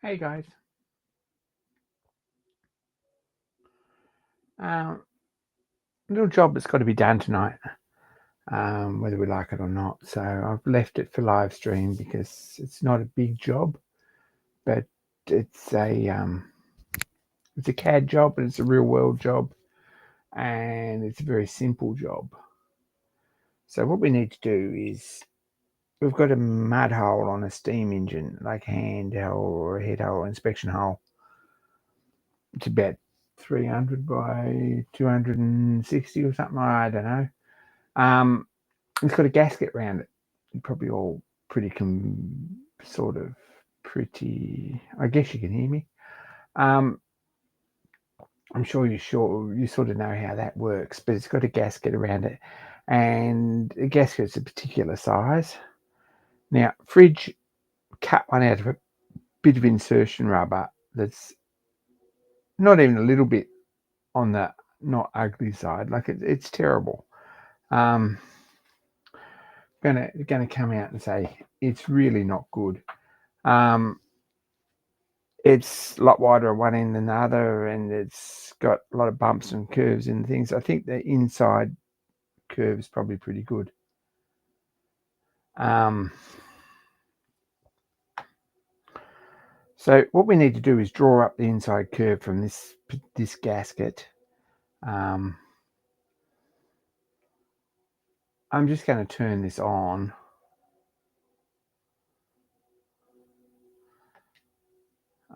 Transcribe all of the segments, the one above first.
Hey guys, um, little job that's got to be done tonight, whether we like it or not. So I've left it for live stream because it's not a big job, but it's a um, it's a CAD job, but it's a real world job, and it's a very simple job. So what we need to do is we've got a mud hole on a steam engine, like a hand hole or a head hole, inspection hole. It's about 300 by 260 or something. I don't know. Um, It's got a gasket around it. Probably all pretty sort of pretty. I guess you can hear me. Um, I'm sure you sort of know how that works, but it's got a gasket around it, and the gasket's a particular size. Now, Fridge cut one out of a bit of insertion rubber that's not even a little bit on the not ugly side. Like it's terrible. Um, gonna come out and say it's really not good. Um, it's a lot wider on one end than the other, and it's got a lot of bumps and curves and things. I think the inside curve is probably pretty good. Um, so what we need to do is draw up the inside curve from this gasket. Um, I'm just going to turn this on.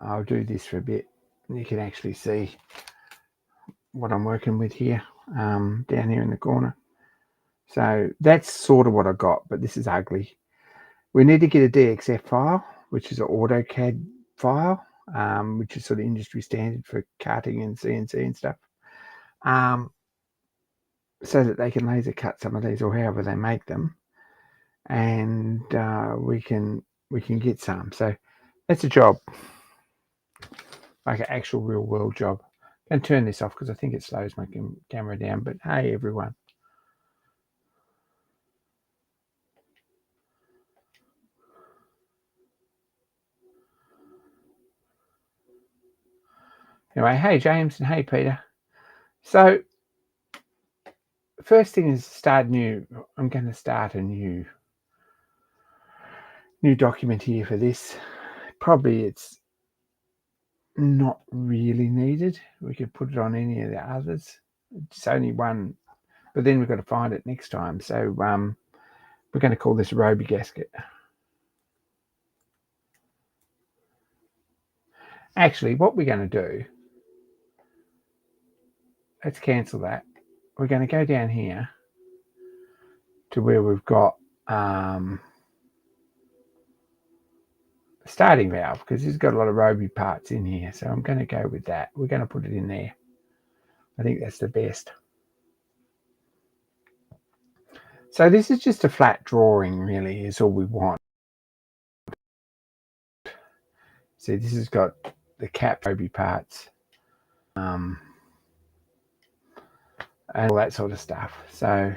I'll do this for a bit, and you can actually see what I'm working with here, down here in the corner. So that's sort of what I got, but this is ugly. We need to get a DXF file, which is an AutoCAD file, which is sort of industry standard for cutting and CNC and stuff, so that they can laser cut some of these or however they make them, and we can get some. So that's a job, like an actual real world job. I'm going to turn this off because I think it slows my camera down. But hey, everyone. Anyway, hey James and hey Peter. So first thing is start new. I'm going to start a new document here for this. Probably it's not really needed. We could put it on any of the others. It's only one, but then we've got to find it next time. So we're going to call this Roby gasket. Actually, what we're going to do, let's cancel that. We're going to go down here to where we've got starting valve, because it's got a lot of Roby parts in here. So I'm going to go with that. We're going to put it in there. I think that's the best. So this is just a flat drawing, really, is all we want. See, this has got the cap Roby parts, and all that sort of stuff. So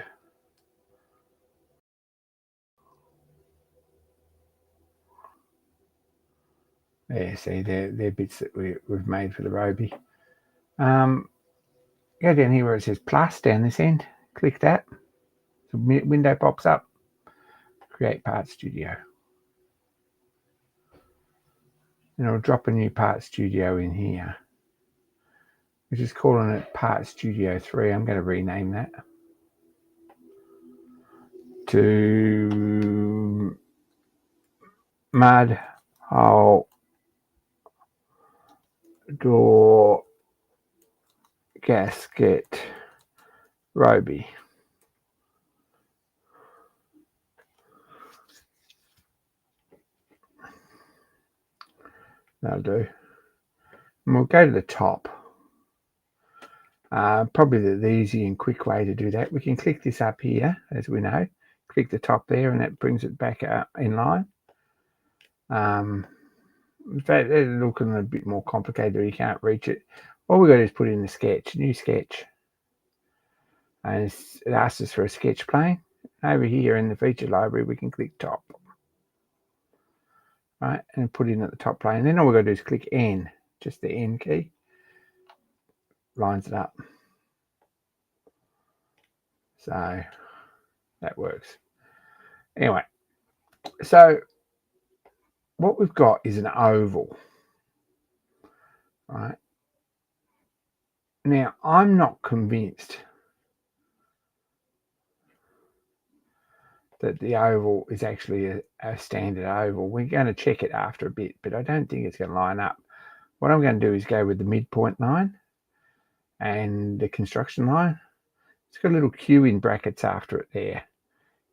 there, see, they're bits that we've made for the Roby. Go down here where it says plus down this end. Click that. The window pops up. Create Part Studio. And I'll drop a new Part Studio in here. We're just calling it Part Studio 3. I'm going to rename that to Mud Hole Door Gasket Roby. That'll do. And we'll go to the top. Probably the easy and quick way to do that. We can click this up here, as we know. Click the top there, and that brings it back up in line. In fact, it's looking a bit more complicated, or you can't reach it. All we've got to do is put in the sketch, new sketch. And it asks us for a sketch plane. Over here in the feature library, we can click top. right, and put in at the top plane. And then all we've got to do is click N, just the N key, lines it up. So that works. Anyway, so what we've got is an oval, right? Now, I'm not convinced that the oval is actually a standard oval. We're going to check it after a bit, but I don't think it's going to line up. What I'm going to do is go with the midpoint line and the construction line. It's got a little Q in brackets after it there.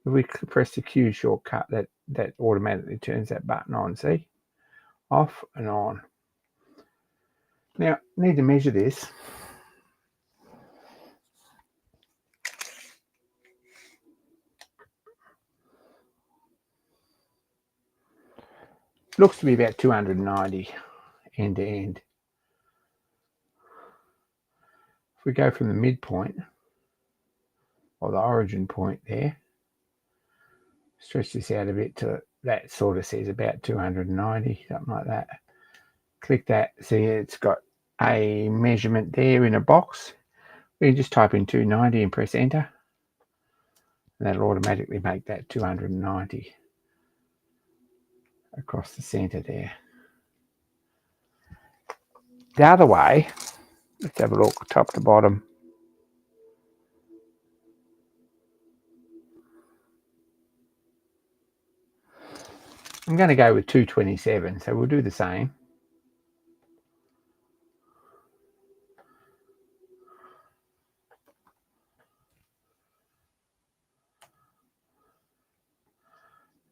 If we press the Q shortcut, that automatically turns that button on, see? Off and on. Now, I need to measure this. Looks to be about 290 end to end. If we go from the midpoint, or the origin point there, stretch this out a bit to that sort of says about 290, something like that. Click that, see it's got a measurement there in a box. We can just type in 290 and press enter. And that'll automatically make that 290 across the center there. The other way, let's have a look top to bottom. I'm going to go with 227, so we'll do the same.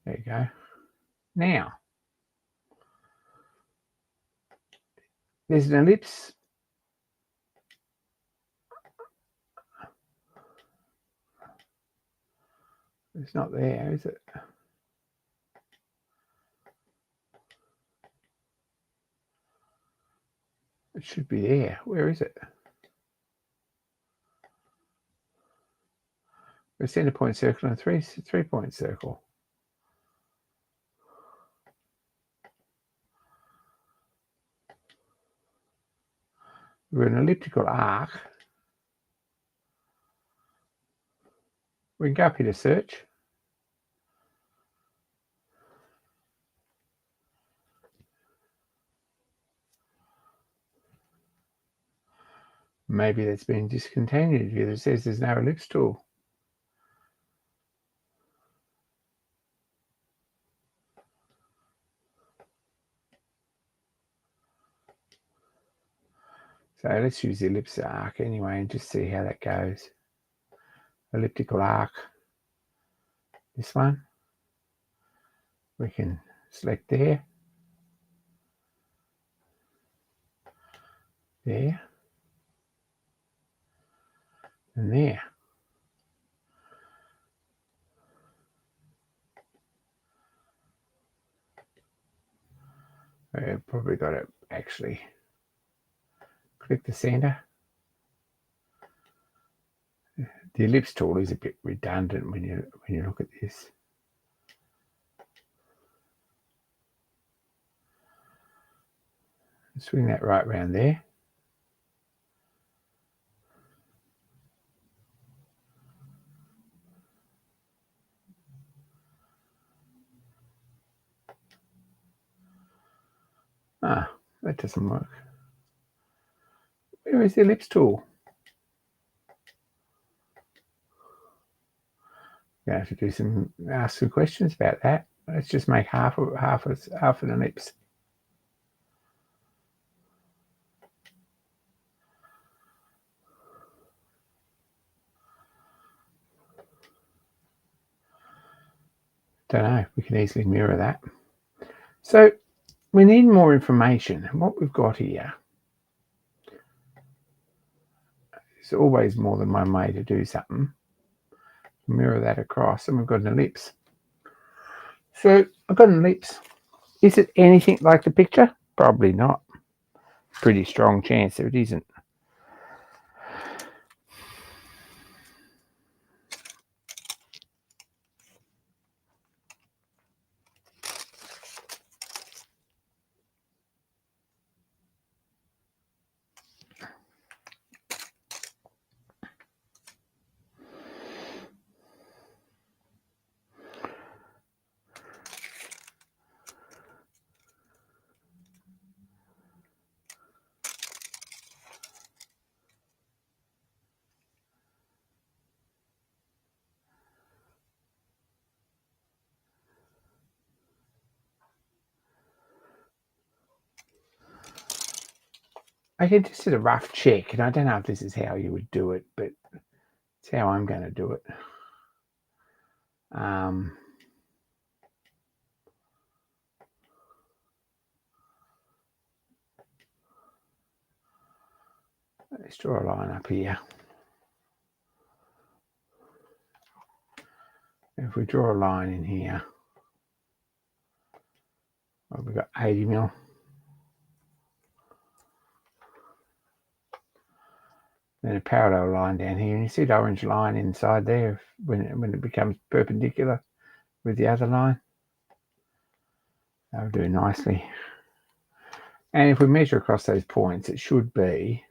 There you go. Now, there's an ellipse. It's not there, is it? It should be there. Where is it? A center point circle and a three-point circle. We're an elliptical arc. We can go up here to search. Maybe that's been discontinued because it says there's no ellipse tool. So let's use the ellipse arc anyway and just see how that goes. Elliptical arc. This one. We can select there. There. And there. We've probably got to actually click the center. The ellipse tool is a bit redundant when you look at this. Swing that right round there. Ah, that doesn't work. Where is the ellipse tool? You have to ask some questions about that. Let's just make half an ellipse. Don't know. We can easily mirror that. So we need more information. And what we've got here is always more than one way to do something. Mirror that across, and we've got an ellipse. So I've got an ellipse. Is it anything like the picture? Probably not. Pretty strong chance that it isn't. I just did a rough check, and I don't know if this is how you would do it, but it's how I'm going to do it. Let's draw a line up here. If we draw a line in here, well, we've got 80 mil. Then a parallel line down here, and you see the orange line inside there when it becomes perpendicular with the other line. That'll do nicely. And if we measure across those points, it should be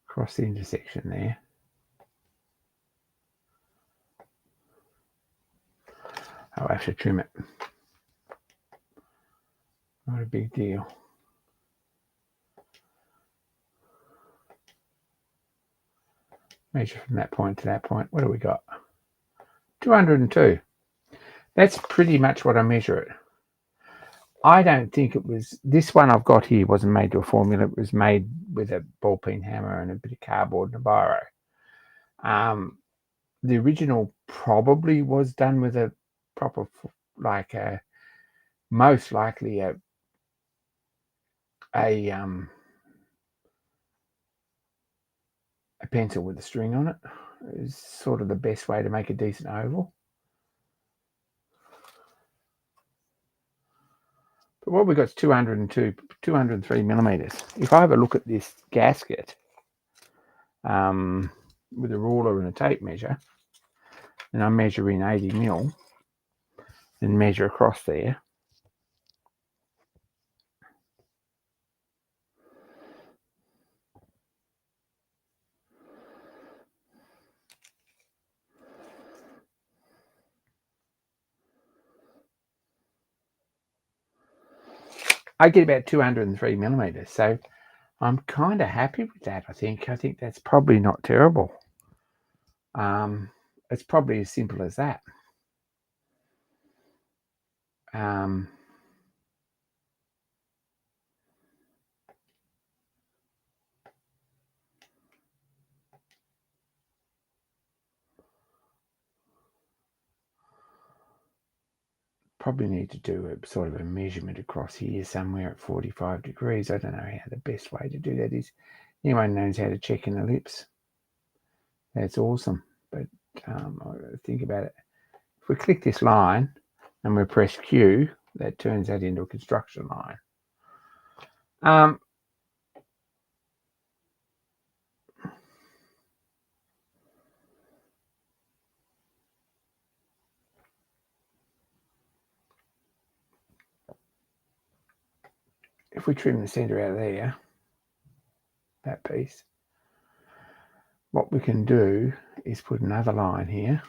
across the intersection there. I'll have to trim it. Not a big deal. Measure from that point to that point. What do we got? 202. That's pretty much what I measure it. I don't think it was, this one I've got here wasn't made to a formula. It was made with a ball peen hammer and a bit of cardboard and a biro. The original probably was done with a proper, like a, most likely a pencil with a string on it. Is sort of the best way to make a decent oval. But what we got is 203 millimeters. If I have a look at this gasket with a ruler and a tape measure, and I measure in 80 mil and measure across there, I get about 203 millimeters. So I'm kind of happy with that. I think that's probably not terrible. It's probably as simple as that. Probably need to do a sort of a measurement across here somewhere at 45 degrees. I don't know how the best way to do that is. Anyone knows how to check an ellipse? That's awesome. But think about it. If we click this line and we press Q, that turns that into a construction line. If we trim the center out of there, that piece, what we can do is put another line here,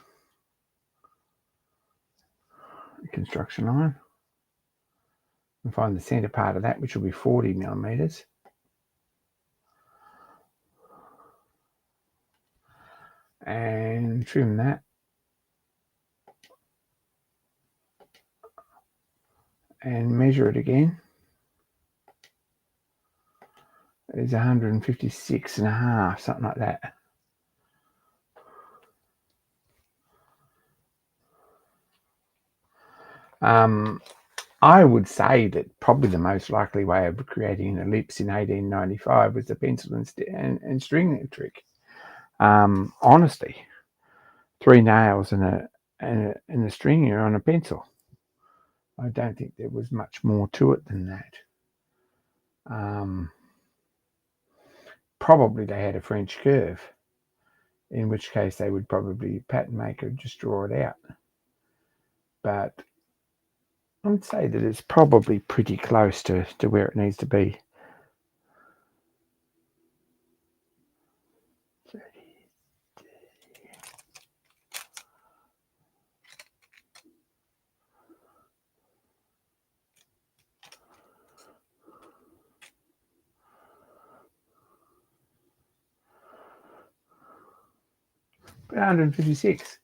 a construction line, and find the center part of that, which will be 40 millimeters. And trim that. And measure it again. It's 156 and a half, something like that. I would say that probably the most likely way of creating an ellipse in 1895 was the pencil and string trick. Honestly, 3 nails and a string here on a pencil. I don't think there was much more to it than that. Probably they had a French curve, in which case they would probably pattern maker just draw it out. But I would say that it's probably pretty close to where it needs to be. But 156.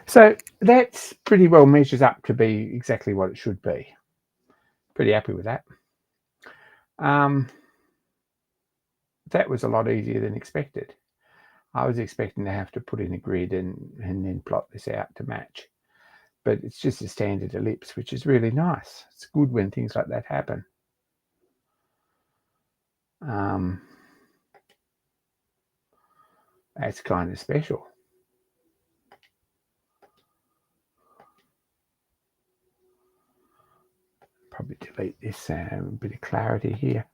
So that's pretty well measures up to be exactly what it should be. pretty happy with that. That was a lot easier than expected. I was expecting to have to put in a grid and then plot this out to match. But it's just a standard ellipse, which is really nice. It's good when things like that happen. That's kind of special. Probably delete this, a bit of clarity here.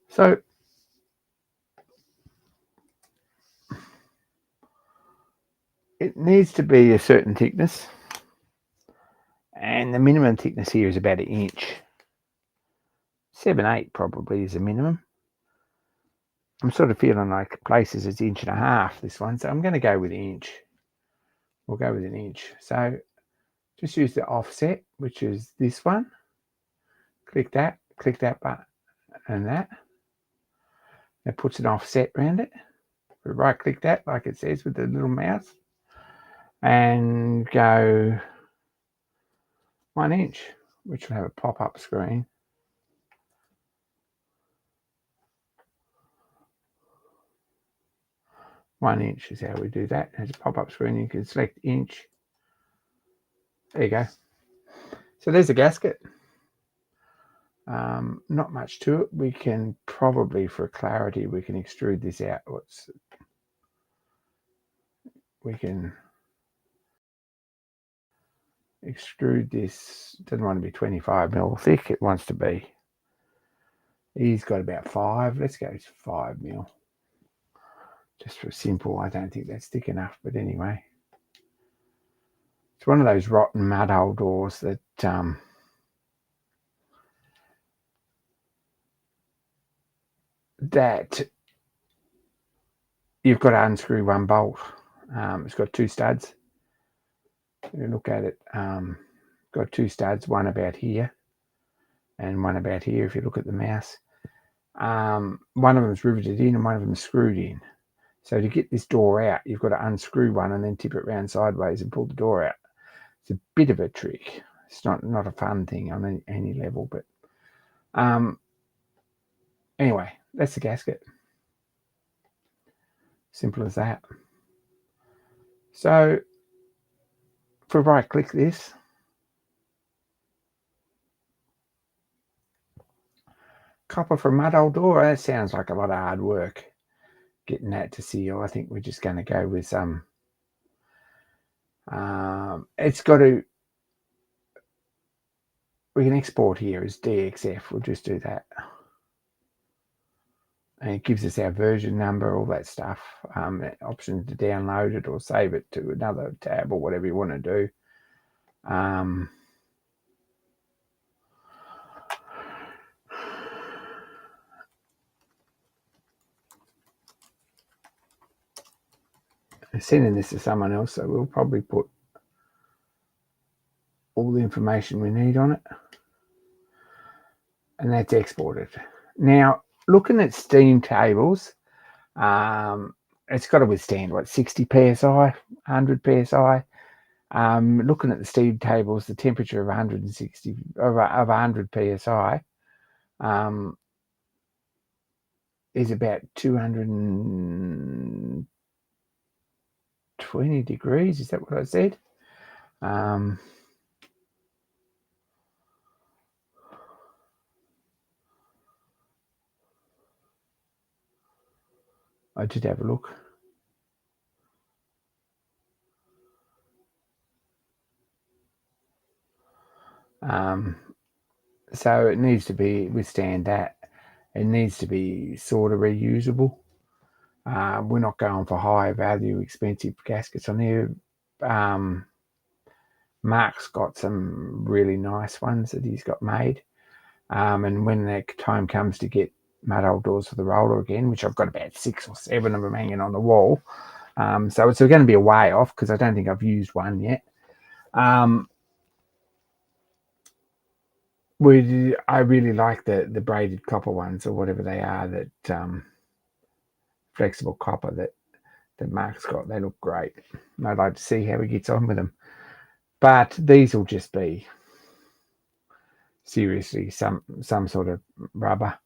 So it needs to be a certain thickness, and the minimum thickness here is about 1 inch. 7/8 probably is the minimum. I'm sort of feeling like places it's 1.5 inches, this one, so I'm going to go with 1 inch. We'll go with 1 inch. So just use the offset, which is this one. Click that button and that. It puts an offset around it. Right click that, like it says with the little mouse, and go 1 inch, which will have a pop-up screen. One inch is how we do that. There's a pop-up screen. You can select inch. There you go. So there's a gasket. Not much to it. We can probably, for clarity, we can extrude this out. We can extrude this. It doesn't want to be 25 mil thick. It wants to be. He's got about 5. Let's go to 5 mil. Just for simple. I don't think that's thick enough, but anyway. It's one of those rotten mud hole doors that you've got to unscrew one bolt. It's got 2 studs. You look at it, got 2 studs, one about here and one about here if you look at the mouse. One of them is riveted in and one of them is screwed in. So to get this door out, you've got to unscrew one and then tip it around sideways and pull the door out. It's a bit of a trick. It's not a fun thing on any level, but anyway, that's the gasket. Simple as that. So if we right click this, copper for mud hole door, that sounds like a lot of hard work getting that to seal. I think we're just going to go with some. It's got to. We can export here as DXF. We'll just do that. And it gives us our version number, all that stuff. Option to download it or save it to another tab or whatever you want to do. Sending this to someone else, so we'll probably put all the information we need on it. And that's exported. Now, looking at steam tables, it's got to withstand, what, 60 psi, 100 psi. Looking at the steam tables, the temperature of 160 of 100 psi is about 220 degrees. Is that what I said? I did have a look. So it needs to withstand that. It needs to be sort of reusable. We're not going for high value, expensive gaskets on here. Mark's got some really nice ones that he's got made. And when the time comes to get mud hole doors for the roller again, which I've got about 6 or 7 of them hanging on the wall. So it's going to be a way off because I don't think I've used one yet. I really like the braided copper ones or whatever they are, that flexible copper that that Mark's got. They look great. I'd like to see how he gets on with them. But these will just be seriously some sort of rubber.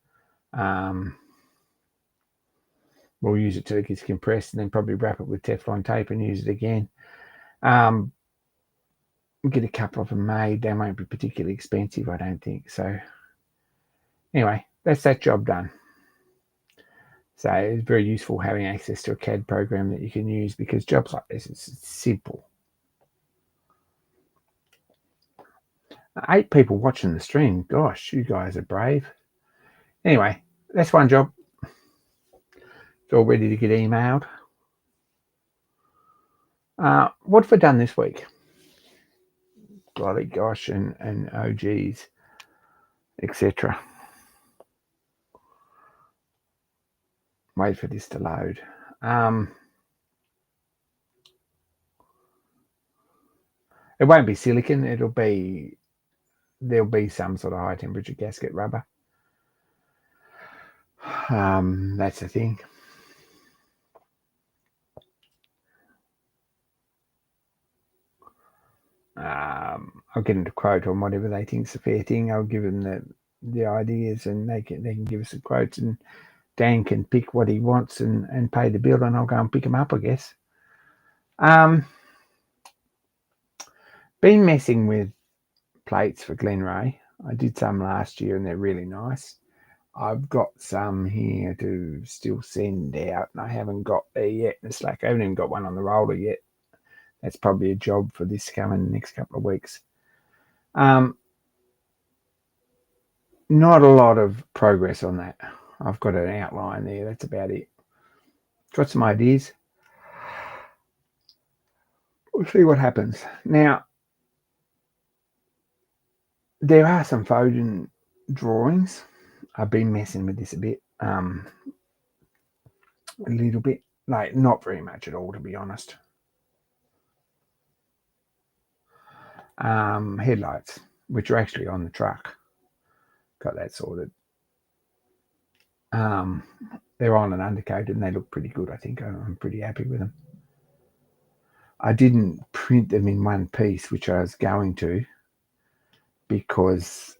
We'll use it till it gets compressed and then probably wrap it with Teflon tape and use it again. Get a couple of them made. They won't be particularly expensive, I don't think. So anyway, that's that job done. So it's very useful having access to a CAD program that you can use, because jobs like this, it's simple. 8 people watching the stream. Gosh, you guys are brave. Anyway, that's one job. It's all ready to get emailed. What have I done this week? Golly gosh, and oh geez, etc. Wait for this to load. It won't be silicon. There'll be some sort of high temperature gasket rubber. That's the thing. I'll get them to quote on whatever they think's a fair thing. I'll give them the ideas, and they can give us some quotes, and Dan can pick what he wants and pay the bill, and I'll go and pick them up, I guess. Been messing with plates for Glenray. I did some last year and they're really nice. I've got some here to still send out, and I haven't got there yet. It's like I haven't even got one on the roller yet. That's probably a job for this coming next couple of weeks. Not a lot of progress on that. I've got an outline there. That's about it. Got some ideas. We'll see what happens. Now, there are some Foden drawings. I've been messing with this a bit. A little bit. Like, not very much at all, to be honest. Headlights, which are actually on the truck. Got that sorted. They're on and undercoated, and they look pretty good. I think I'm pretty happy with them. I didn't print them in one piece, which I was going to, because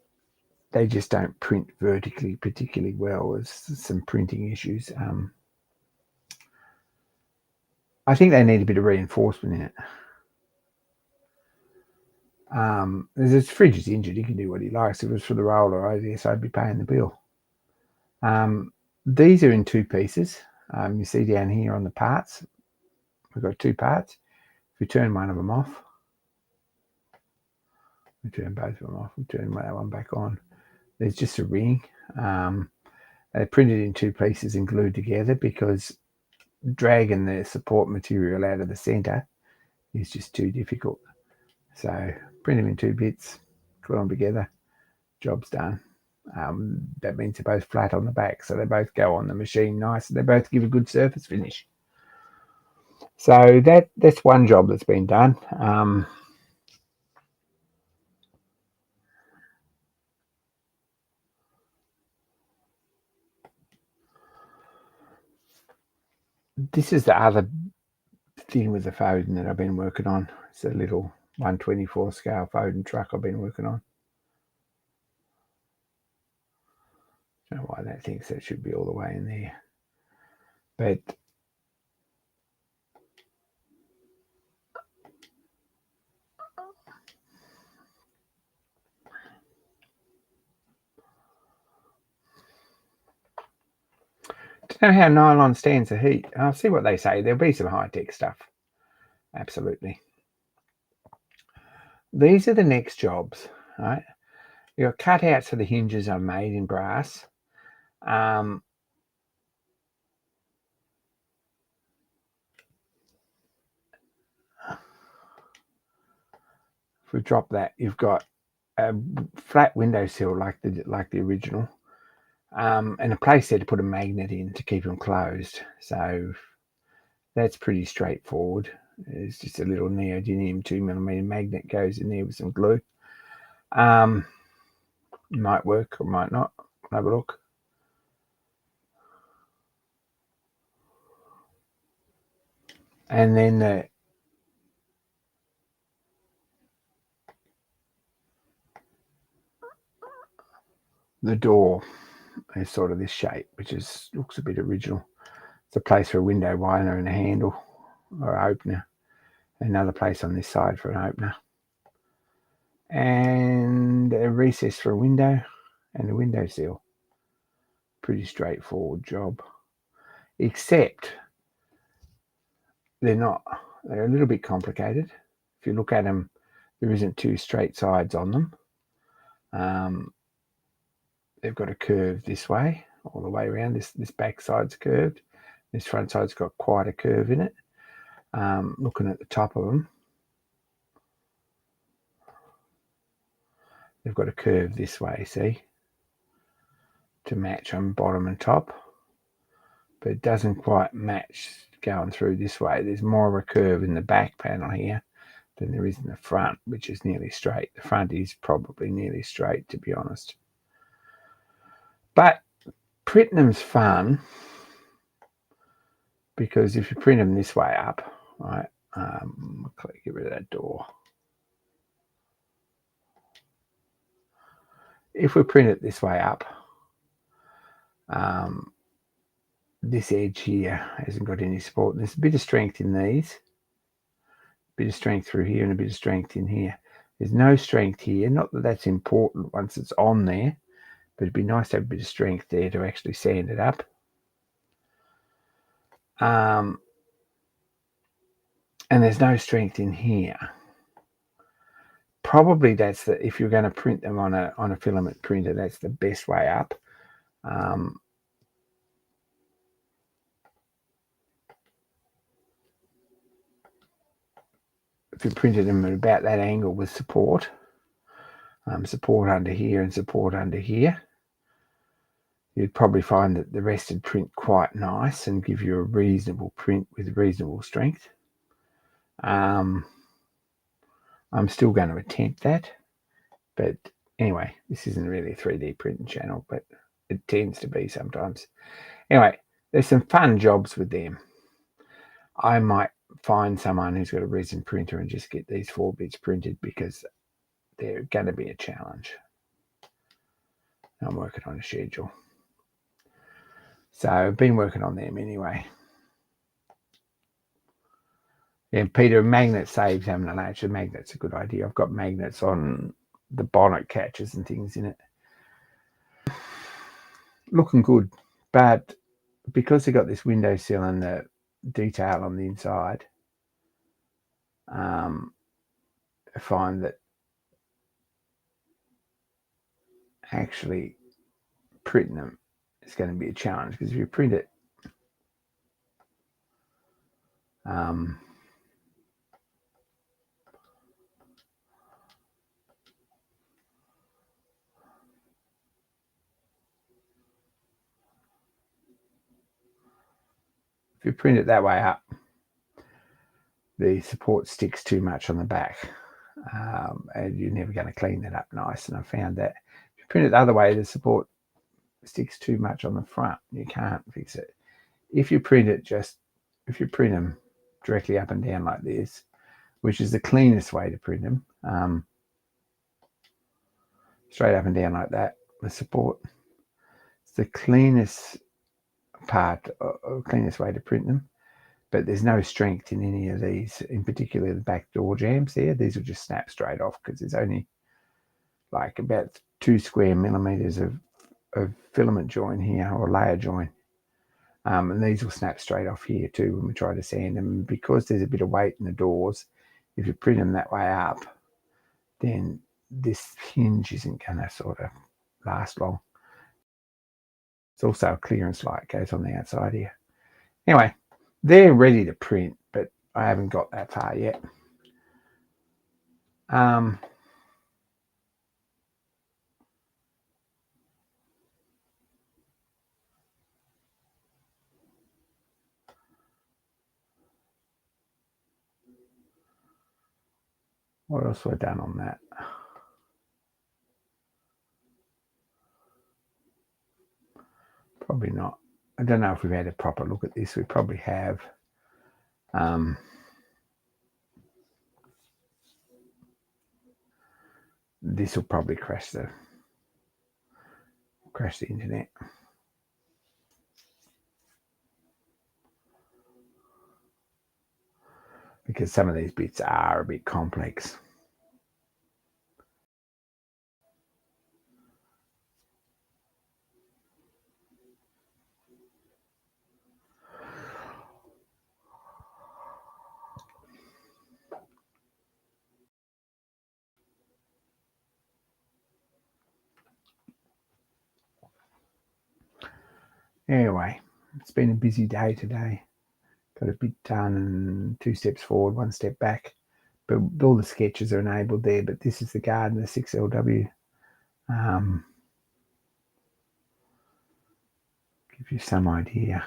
they just don't print vertically particularly well. There's some printing issues. I think they need a bit of reinforcement in it. This fridge is injured. He can do what he likes. If it was for the roller, I guess I'd be paying the bill. These are in 2 pieces. You see down here on the parts, we've got 2 parts. If we turn one of them off, we turn both of them off, we turn that one back on. There's just a ring. They're printed in 2 pieces and glued together, because dragging the support material out of the center is just too difficult. So print them in 2 bits, glue them together, job's done. That means they're both flat on the back, so they both go on the machine nice, and they both give a good surface finish. So that's one job that's been done. This is the other thing with the Foden that I've been working on. It's a little 124 scale Foden truck I've been working on. I don't know why that thinks that should be all the way in there. But to know how nylon stands the heat, I'll see what they say. There'll be some high-tech stuff. Absolutely. These are the next jobs, right? You've got cutouts for the hinges I've made in brass. If we drop that, you've got a flat windowsill like the original, and a place there to put a magnet in to keep them closed. So that's pretty straightforward. It's just a little neodymium 2mm magnet goes in there with some glue. Might work or might not. Have a look. And then the door is sort of this shape, which looks a bit original. It's a place for a window winder and a handle or opener. Another place on this side for an opener. And a recess for a window and a window sill. Pretty straightforward job. Except they're not. They're a little bit complicated. If you look at them, there isn't two straight sides on them. They've got a curve this way, all the way around. This back side's curved. This front side's got quite a curve in it. Looking at the top of them, they've got a curve this way, see? To match on bottom and top. But it doesn't quite match going through this way. There's more of a curve in the back panel here than there is in the front, which is nearly straight. The front is probably nearly straight, to be honest. But printing them's fun because if you print them this way up, right, get rid of that door. If we print it this way up, this edge here hasn't got any support. There's a bit of strength in these, a bit of strength through here and a bit of strength in here. There's no strength here. Not that that's important once it's on there, but it'd be nice to have a bit of strength there to actually sand it up. And there's no strength in here. Probably that's if you're going to print them on a filament printer, that's the best way up. If you printed them at about that angle with support, support under here and support under here, you'd probably find that the rest would print quite nice and give you a reasonable print with reasonable strength. I'm still going to attempt that, but anyway, this isn't really a 3D printing channel, but it tends to be sometimes. Anyway, there's some fun jobs with them. I might find someone who's got a resin printer and just get these 4 bits printed because they're going to be a challenge. I'm working on a schedule. So I've been working on them anyway. Yeah, Peter, magnet saves having a latch. The magnet's a good idea. I've got magnets on the bonnet catches and things in it. Looking good, but because they got this windowsill and the detail on the inside, I find that actually printing them is going to be a challenge, because if you print it that way up, the support sticks too much on the back, and you're never going to clean that up nice. And I found that if you print it the other way, the support sticks too much on the front. You can't fix it. If you print them directly up and down like this, which is the cleanest way to print them, straight up and down like that, the support, it's the cleanest part, or cleanest way to print them. But there's no strength in any of these, in particular the back door jambs there. These will just snap straight off because there's only like about 2 square millimeters of filament join here, or layer join. And these will snap straight off here too when we try to sand them. Because there's a bit of weight in the doors, if you print them that way up, then this hinge isn't going to sort of last long. It's also a clearance light goes on the outside here. Anyway, they're ready to print, but I haven't got that far yet. What else have I done on that? Probably not. I don't know if we've had a proper look at this. We probably have. This will probably crash the internet. Because some of these bits are a bit complex. Anyway, it's been a busy day today. Got a bit done and 2 steps forward, 1 step back. But all the sketches are enabled there. But this is the garden, the 6LW. Give you some idea.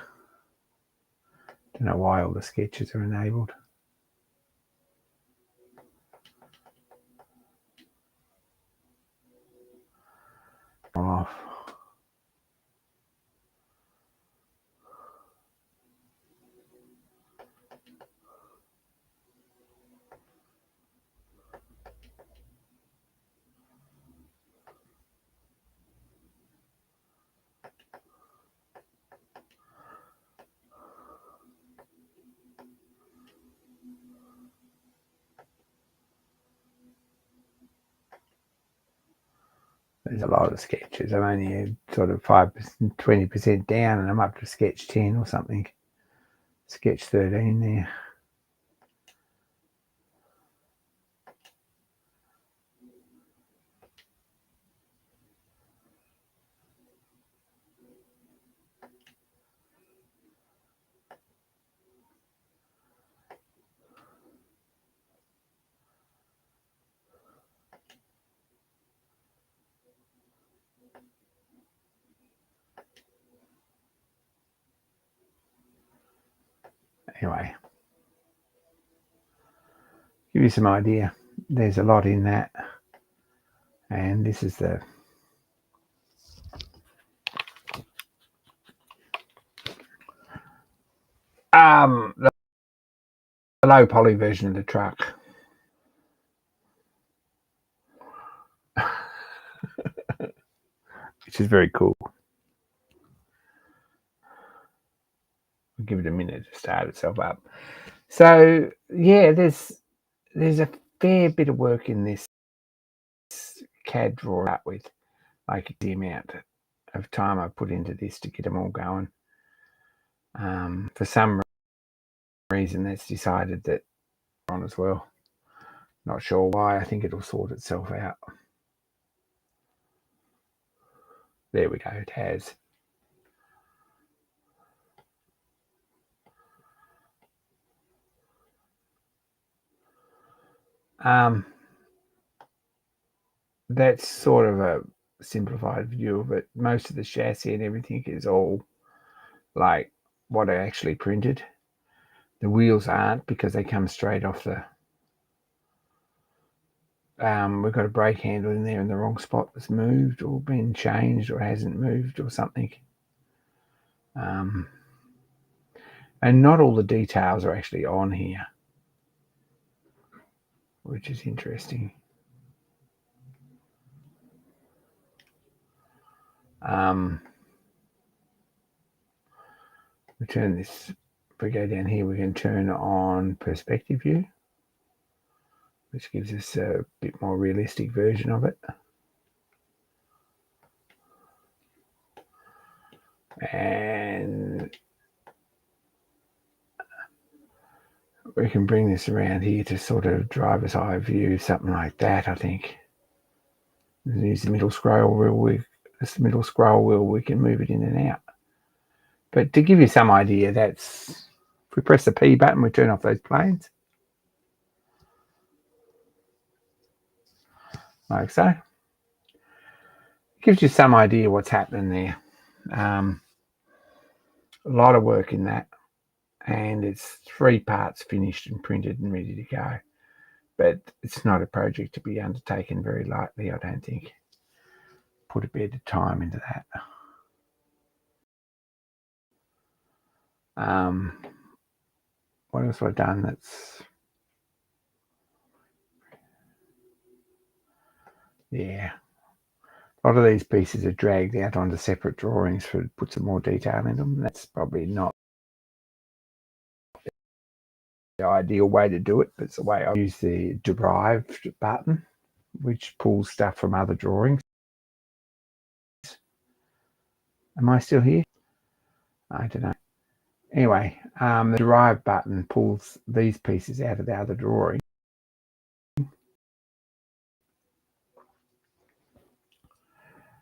Don't know why all the sketches are enabled. Off. There's a lot of sketches. I'm only sort of 5%, 20% down, and I'm up to sketch 10 or something. Sketch 13 there. Anyway, give you some idea. There's a lot in that, and this is the low poly version of the truck. Which is very cool. I'll give it a minute to start itself up. So yeah, there's a fair bit of work in this CAD drawer out with, like the amount of time I put into this to get them all going. For some reason, that's decided that on as well. Not sure why. I think it'll sort itself out. There we go. It has. That's sort of a simplified view of it. Most of the chassis and everything is all like what I actually printed. The wheels aren't, because they come straight off the we've got a brake handle in there in the wrong spot that's moved or been changed or hasn't moved or something. And not all the details are actually on here, which is interesting. We turn this, if we go down here, we can turn on perspective view, which gives us a bit more realistic version of it. And we can bring this around here to sort of driver's eye view, something like that, I think. Use the middle scroll wheel. We can move it in and out. But to give you some idea, that's, if we press the P button, we turn off those planes. Like so. It gives you some idea what's happening there. A lot of work in that. And it's 3 parts finished and printed and ready to go. But it's not a project to be undertaken very lightly, I don't think. Put a bit of time into that. what else have I done that's... Yeah. A lot of these pieces are dragged out onto separate drawings to put some more detail in them. That's probably not the ideal way to do it, but it's the way I use the derived button, which pulls stuff from other drawings. Am I still here? I don't know. Anyway, the derived button pulls these pieces out of the other drawing.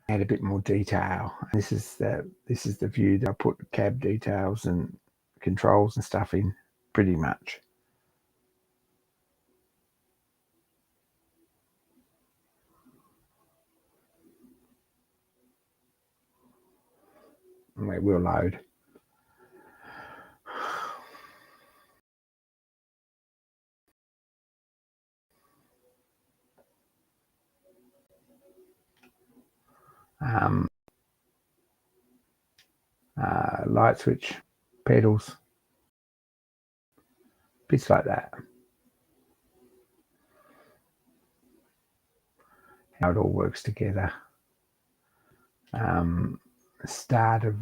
Add a bit more detail. This is the view that I put cab details and controls and stuff in, pretty much. It will load. Light switch, pedals, bits like that. How it all works together. Start of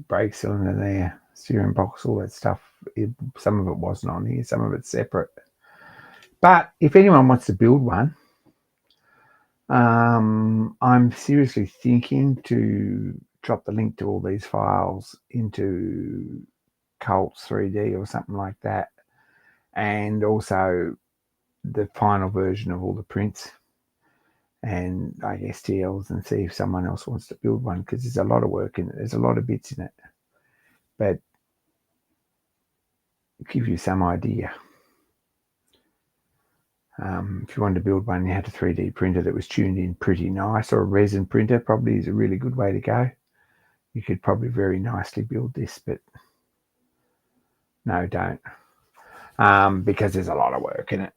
brake cylinder there, steering box, all that stuff. Some of it wasn't on here, some of it's separate. But if anyone wants to build one, I'm seriously thinking to drop the link to all these files into Colts 3D or something like that, and also the final version of all the prints and like STLs, and see if someone else wants to build one, because there's a lot of work in it. There's a lot of bits in it, but give you some idea. If you wanted to build one, you had a 3D printer that was tuned in pretty nice, or a resin printer probably is a really good way to go. You could probably very nicely build this, but no, don't, because there's a lot of work in it.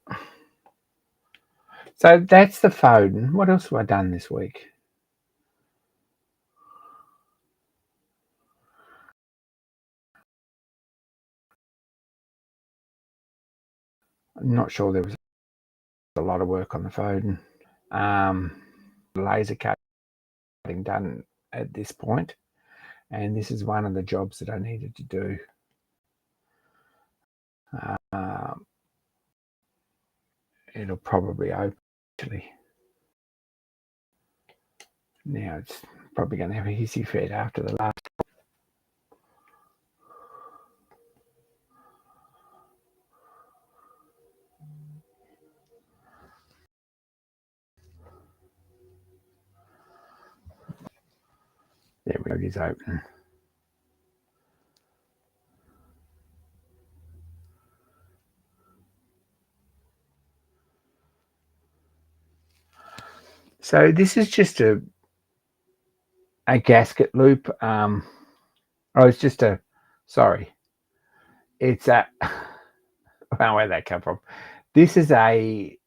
So that's the Foden. What else have I done this week? I'm not sure. There was a lot of work on the Foden. Laser cutting done at this point, and this is one of the jobs that I needed to do. It'll probably open actually. Now it's probably going to have a hissy fit after the last. There we go, it is open. So this is just a gasket loop. It's just a, sorry, it's a, where'd that come from? This is a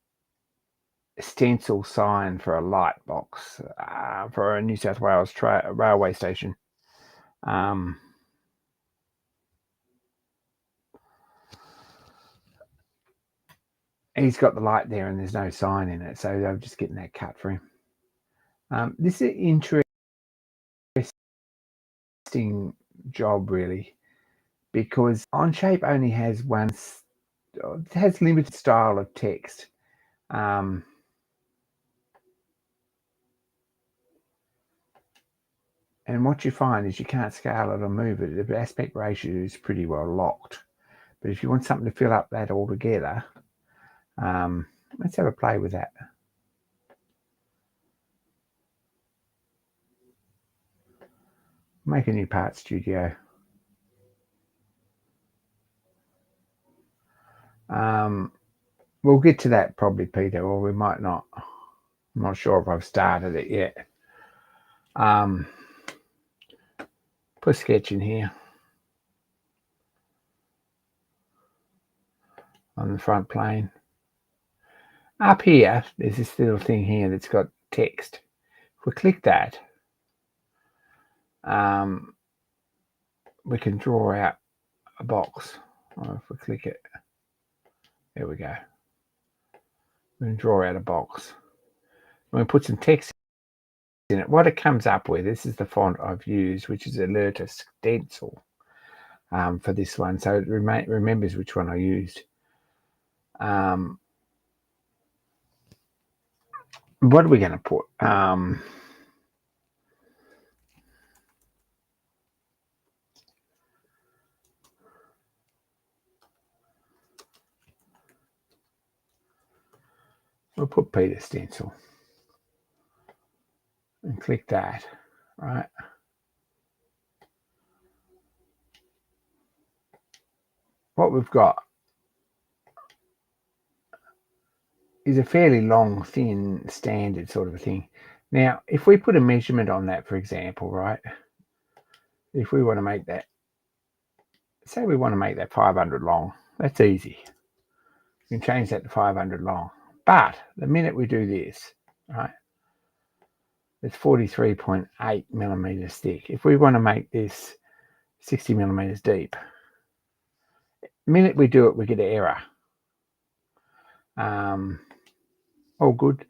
stencil sign for a light box for a New South Wales railway station. He's got the light there and there's no sign in it, so they're just getting that cut for him. This is an interesting job, really, because onshape only has it has limited style of text. And what you find is you can't scale it or move it. The aspect ratio is pretty well locked. But if you want something to fill up that all together, let's have a play with that. Make a new part studio. We'll get to that probably, Peter, or we might not. I'm not sure if I've started it yet. Put a sketch in here on the front plane. Up here, there's this little thing here that's got text. If we click that, we can draw out a box If we click it, there we go. We can draw out a box. We put some text in it. What it comes up with, this is the font I've used, which is Alerta Stencil for this one. So it remembers which one I used. What are we going to put? We'll put Peter Stencil and click that, right? What we've got is a fairly long, thin, standard sort of a thing. Now, if we put a measurement on that, for example, right? If we want to make that, say we want to make that 500 long, that's easy. You can change that to 500 long. But the minute we do this, right, it's 43.8 millimeters thick. If we want to make this 60 millimeters deep, the minute we do it, we get an error. All good.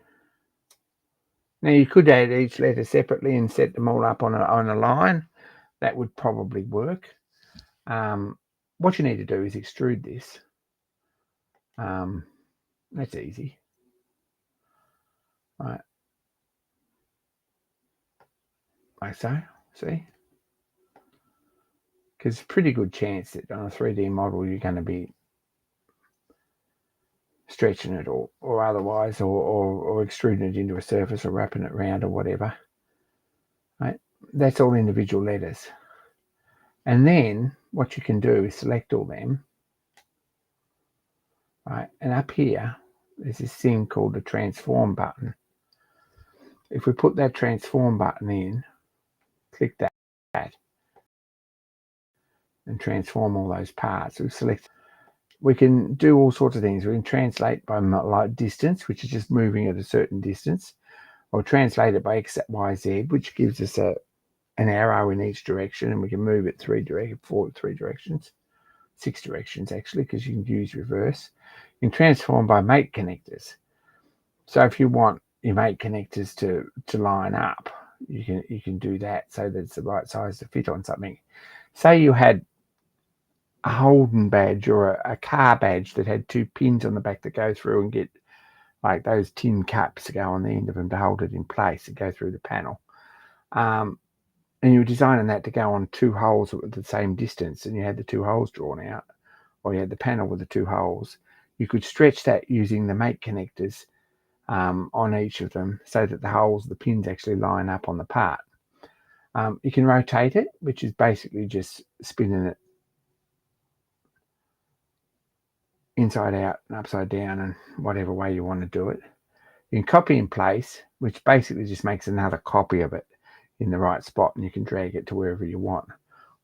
Now you could add each letter separately and set them all up on a line. That would probably work. What you need to do is extrude this. That's easy. Right. Like so, see? Because it's a pretty good chance that on a 3D model you're going to be stretching it or otherwise, or extruding it into a surface or wrapping it around or whatever. Right? That's all individual letters. And then what you can do is select all them. Right? And up here, there's this thing called the transform button. If we put that transform button in, click that and transform all those parts. We select. We can do all sorts of things. We can translate by like distance, which is just moving at a certain distance, or translate it by X, Y, Z, which gives us an arrow in each direction, and we can move it three directions, 6 directions actually, because you can use reverse. You can transform by mate connectors. So if you want your mate connectors to line up, you can do that so that it's the right size to fit on something. Say you had a Holden badge or a car badge that had 2 pins on the back that go through and get like those tin caps to go on the end of them to hold it in place and go through the panel. And you were designing that to go on 2 holes at the same distance, and you had the 2 holes drawn out, or you had the panel with the 2 holes. You could stretch that using the mate connectors on each of them so that the holes, the pins actually line up on the part. You can rotate it, which is basically just spinning it inside out and upside down and whatever way you want to do it. You can copy in place, which basically just makes another copy of it in the right spot, and you can drag it to wherever you want.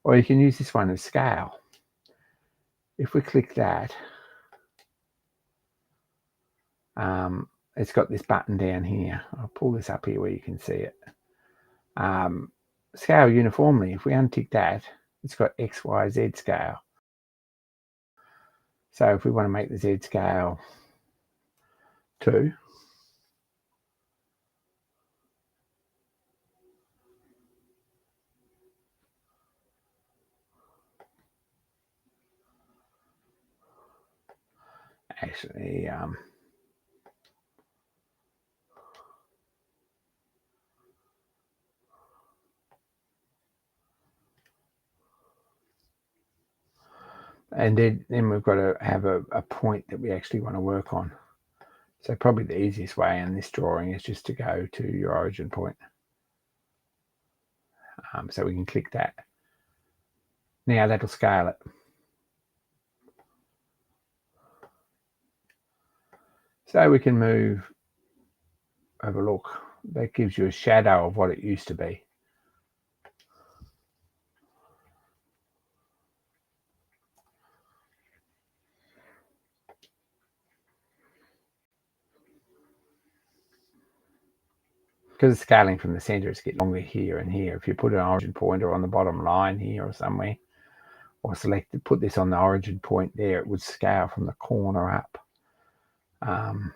Or you can use this one as scale. If we click that, it's got this button down here. I'll pull this up here where you can see it. Scale uniformly. If we untick that, it's got X, Y, Z scale. So if we want to make the Z scale 2, actually, and then we've got to have a point that we actually want to work on. So probably the easiest way in this drawing is just to go to your origin point. So we can click that. Now that'll scale it. So we can move, have a look. That gives you a shadow of what it used to be. Because it's scaling from the center, it's getting longer here and here. If you put an origin pointer on the bottom line here or somewhere, or put this on the origin point there, it would scale from the corner up. And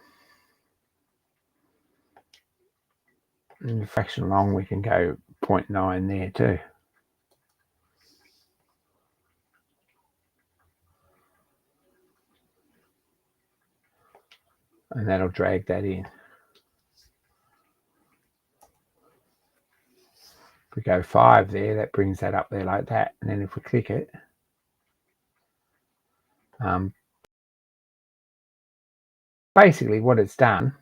the fraction along, we can go 0.9 there too. And that'll drag that in. If we go 5 there, that brings that up there like that. And then if we click it, basically what it's done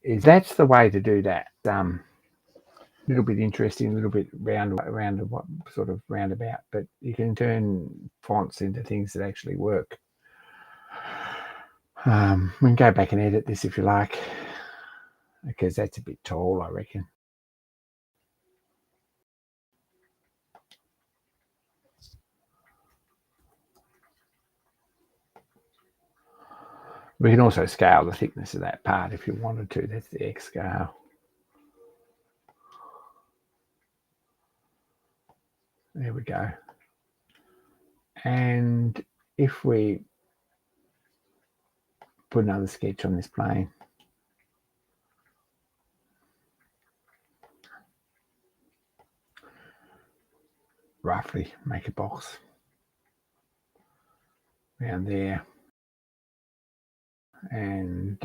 is that's the way to do that. A little bit interesting, a little bit what sort of roundabout, but you can turn fonts into things that actually work. We can go back and edit this if you like, because that's a bit tall, I reckon. We can also scale the thickness of that part if you wanted to. That's the X scale. There we go. And if we put another sketch on this plane, roughly make a box around there, and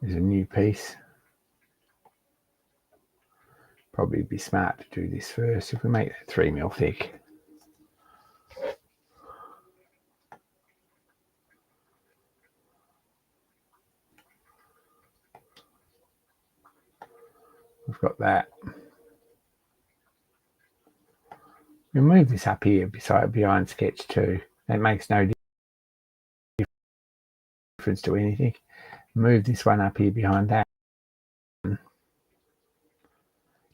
there's a new piece. Probably be smart to do this first. If we make that 3 mil thick, we've got that. We'll move this up here behind sketch 2. That makes no difference to anything. Move this one up here behind that.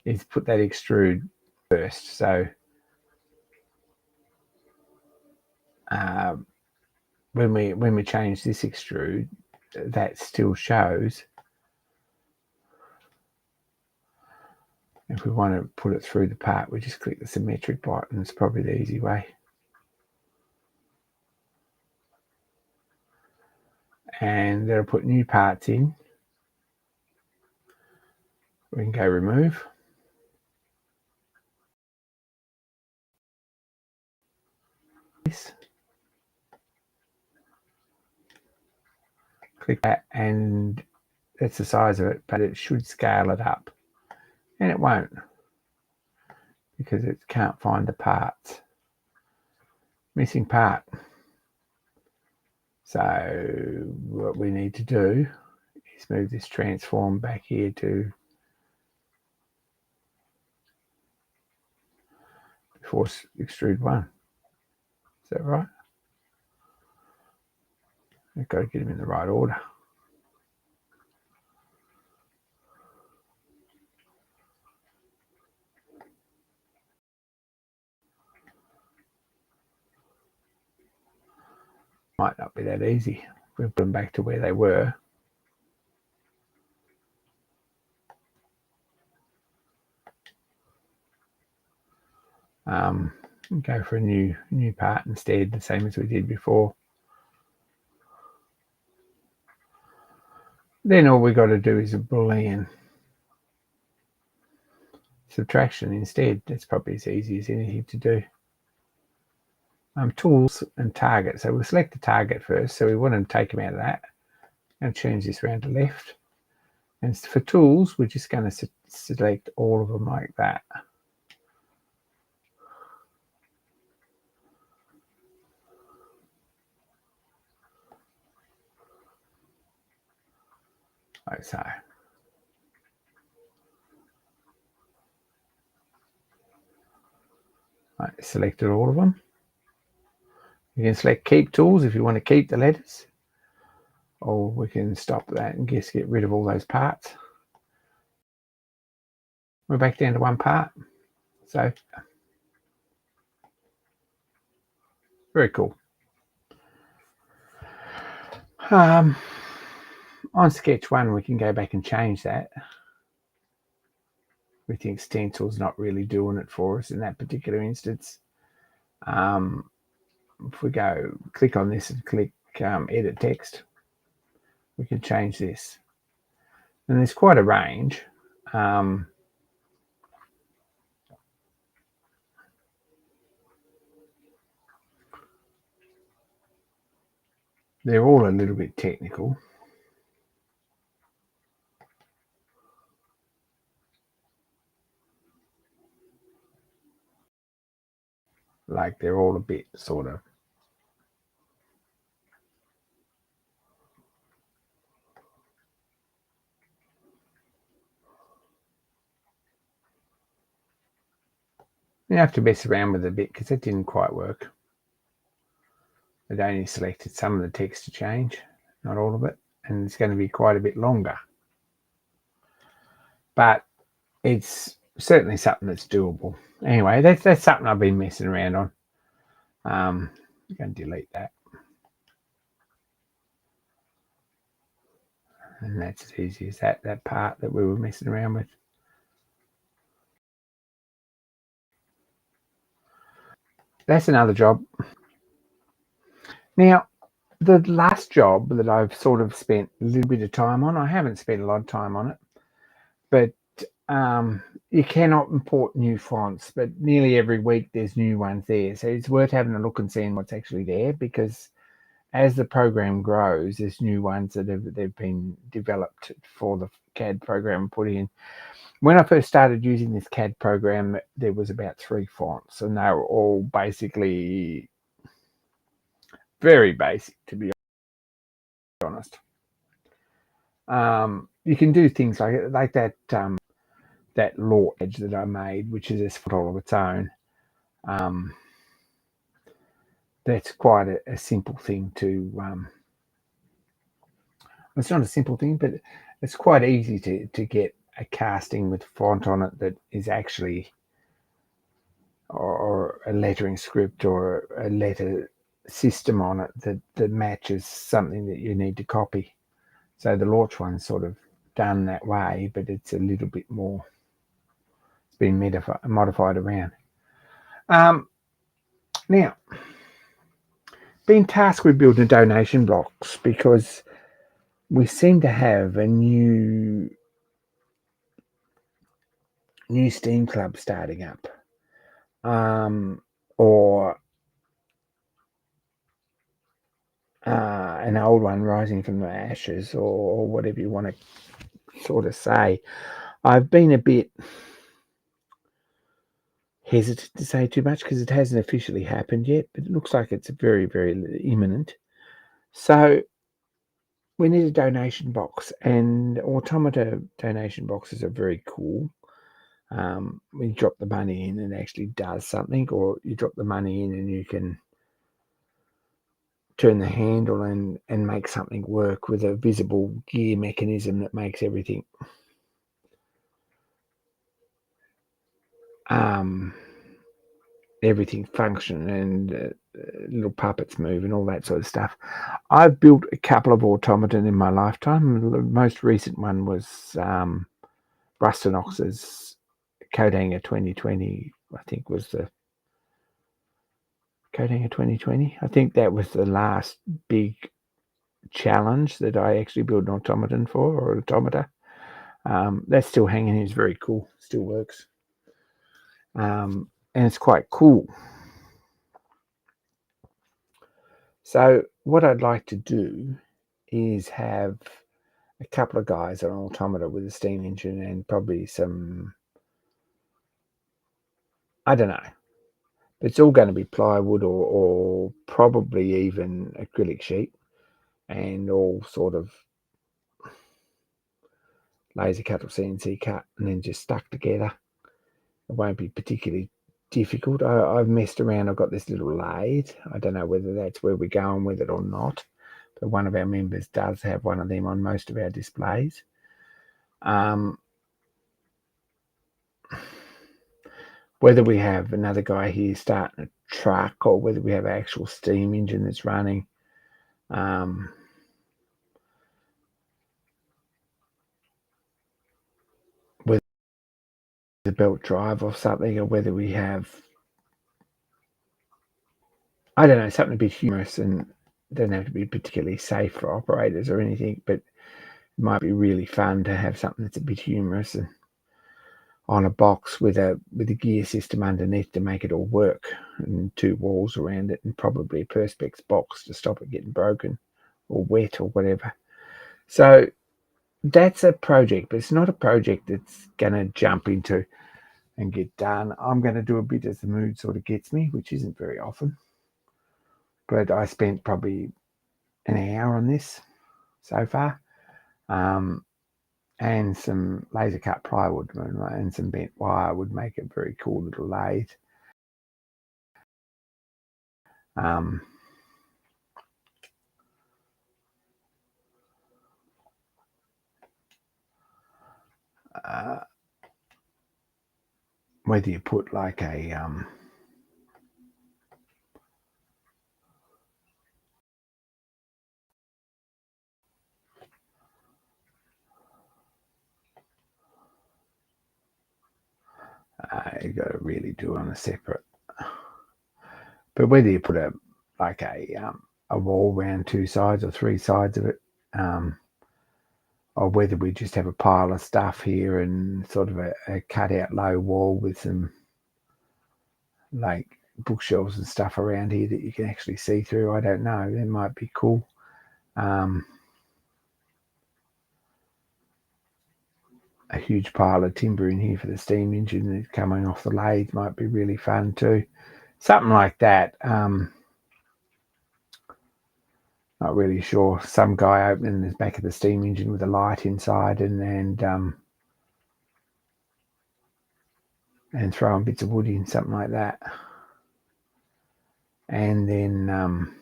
Is put that extrude first. So when we change this extrude, that still shows. If we want to put it through the part, we just click the symmetric button. It's probably the easy way. And that'll put new parts in. We can go remove. This. Click that, and that's the size of it, but it should scale it up. And it won't, because it can't find the parts. Missing part. So what we need to do is move this transform back here to before extrude 1. Is that right? I've got to get them in the right order. Might not be that easy. We'll put them back to where they were. Go for a new part instead, the same as we did before. Then all we got to do is a Boolean subtraction instead. That's probably as easy as anything to do. Tools and target. So we'll select the target first. So we want to take them out of that and change this around to left. And for tools, we're just going to select all of them like that. Like so. Right, selected all of them. You can select keep tools if you want to keep the letters, or we can stop that and just get rid of all those parts. We're back down to one part. So very cool. On sketch 1, we can go back and change that. We think stencil's not really doing it for us in that particular instance. If we go click on this and click edit text, we can change this. And there's quite a range. They're all a little bit technical. Like they're all a bit sort of you have to mess around with it a bit because it didn't quite work. It only selected some of the text to change, not all of it, and it's going to be quite a bit longer. But it's certainly something that's doable. Anyway, that's something I've been messing around on. I'm going to delete that. And that's as easy as that part that we were messing around with. That's another job. Now, the last job that I've sort of spent a little bit of time on, I haven't spent a lot of time on it, but you cannot import new fonts, but nearly every week there's new ones there. So it's worth having a look and seeing what's actually there, because as the program grows, there's new ones that they've been developed for the CAD program put in. When I first started using this CAD program, there was about 3 fonts, and they were all basically very basic, to be honest. You can do things like that that law edge that I made, which is a font all of its own. That's quite a simple thing to. It's not a simple thing, but it's quite easy to get a casting with font on it that is actually, or a lettering script or a letter system on it that matches something that you need to copy. So the launch one's sort of done that way, but it's a little bit more. It's been modified around. Now, being tasked with building donation blocks because we seem to have a new Steam club starting up, or an old one rising from the ashes, or whatever you want to sort of say. I've been a bit hesitant to say too much because it hasn't officially happened yet, but it looks like it's very, very imminent. So we need a donation box, and automata donation boxes are very cool. When you drop the money in, it actually does something, or you drop the money in and you can turn the handle and make something work with a visible gear mechanism that makes everything function, and little puppets move and all that sort of stuff. I've built a couple of automaton in my lifetime. The most recent one was Brustanox's Codehanger 2020, I think was the Codehanger 2020. I think that was the last big challenge that I actually built an automaton for, or automata. That's still hanging. It's very cool. Still works. And it's quite cool. So what I'd like to do is have a couple of guys on an automata with a steam engine and probably some, I don't know, but it's all going to be plywood or probably even acrylic sheet, and all sort of laser cut or CNC cut and then just stuck together. It won't be particularly difficult. I've messed around. I've got this little lathe. I don't know whether that's where we're going with it or not, but one of our members does have one of them on most of our displays. Whether we have another guy here starting a truck, or whether we have an actual steam engine that's running, whether a belt drive or something, or whether we have, I don't know, something a bit humorous and doesn't have to be particularly safe for operators or anything, but it might be really fun to have something that's a bit humorous and on a box with a gear system underneath to make it all work, and 2 walls around it, and probably a perspex box to stop it getting broken or wet or whatever. So that's a project, but it's not a project that's going to jump into and get done. I'm going to do a bit as the mood sort of gets me, which isn't very often. But I spent probably an hour on this so far, and some laser cut plywood and some bent wire would make a very cool little lathe. Whether you put like a you got to really do it on a separate. But whether you put a wall around 2 sides or 3 sides of it, or whether we just have a pile of stuff here and sort of a cut out low wall with some like bookshelves and stuff around here that you can actually see through. I don't know. That might be cool. A huge pile of timber in here for the steam engine coming off the lathe might be really fun too. Something like that. Not really sure. Some guy opening the back of the steam engine with a light inside and throwing bits of wood in, something like that. And then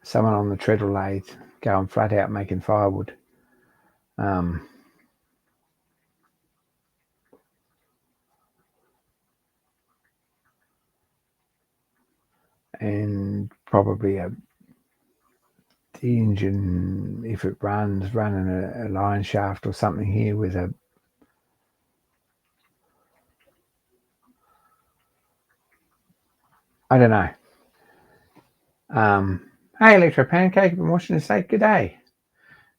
someone on the treadle lathe going flat out making firewood. And probably the engine, if it runs, running a line shaft or something here with a I don't know. Hey, Electro Pancake, I've been watching this say good day.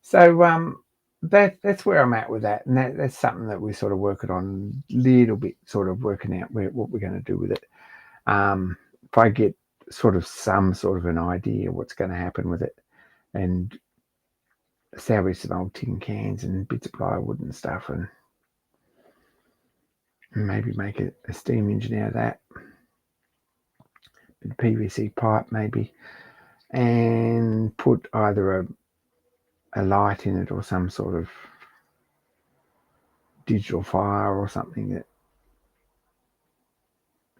So that's where I'm at with that, and that's something that we're sort of working on a little bit, sort of working out what we're going to do with it. If I get some sort of an idea what's going to happen with it, and salvage some old tin cans and bits of plywood and stuff, and maybe make a steam engine out of that, a PVC pipe maybe, and put either a light in it or some sort of digital fire or something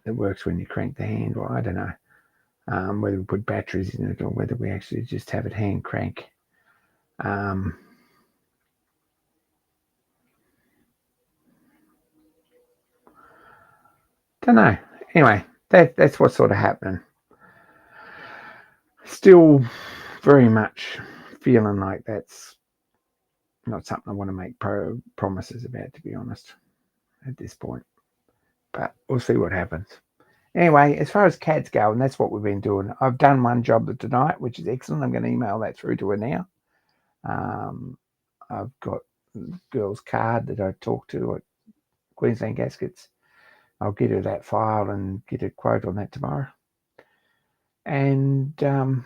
that works when you crank the handle. I don't know whether we put batteries in it or whether we actually just have it hand crank. Don't know. Anyway, that's what's sort of happening. Still very much feeling like that's not something I want to make promises about, to be honest, at this point. But we'll see what happens. Anyway, as far as CADs go, and that's what we've been doing. I've done one job tonight, which is excellent. I'm going to email that through to her now. I've got the girl's card that I talked to at Queensland Gaskets. I'll get her that file and get a quote on that tomorrow. And if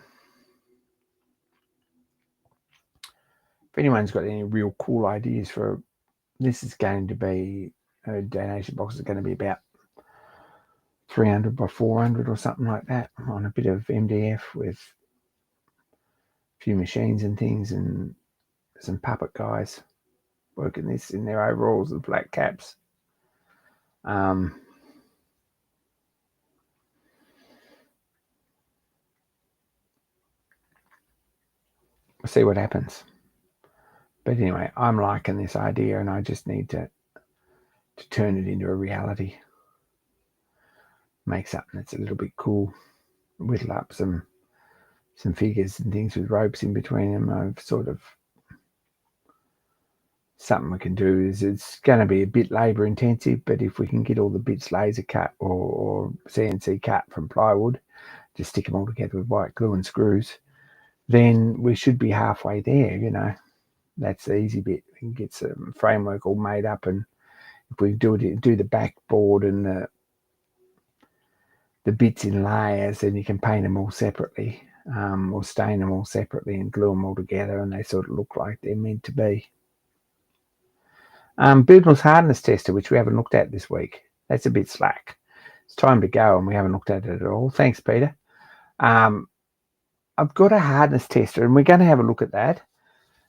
anyone's got any real cool ideas for this, is going to be donation boxes are going to be about 300 by 400 or something like that on a bit of MDF with a few machines and things, and some puppet guys working this in their overalls and black caps. We'll see what happens. But anyway, I'm liking this idea, and I just need to turn it into a reality. Make something that's a little bit cool. Whittle up some figures and things with ropes in between them. I've sort of something we can do. Is it's going to be a bit labour intensive, but if we can get all the bits laser cut or CNC cut from plywood, just stick them all together with white glue and screws, then we should be halfway there. You know, that's the easy bit. We can get some framework all made up, and if we do the backboard and the bits in layers, then you can paint them all separately, or stain them all separately and glue them all together, and they sort of look like they're meant to be. Boodle's hardness tester, which we haven't looked at this week. That's a bit slack. It's time to go, and we haven't looked at it at all. Thanks, Peter. I've got a hardness tester, and we're going to have a look at that.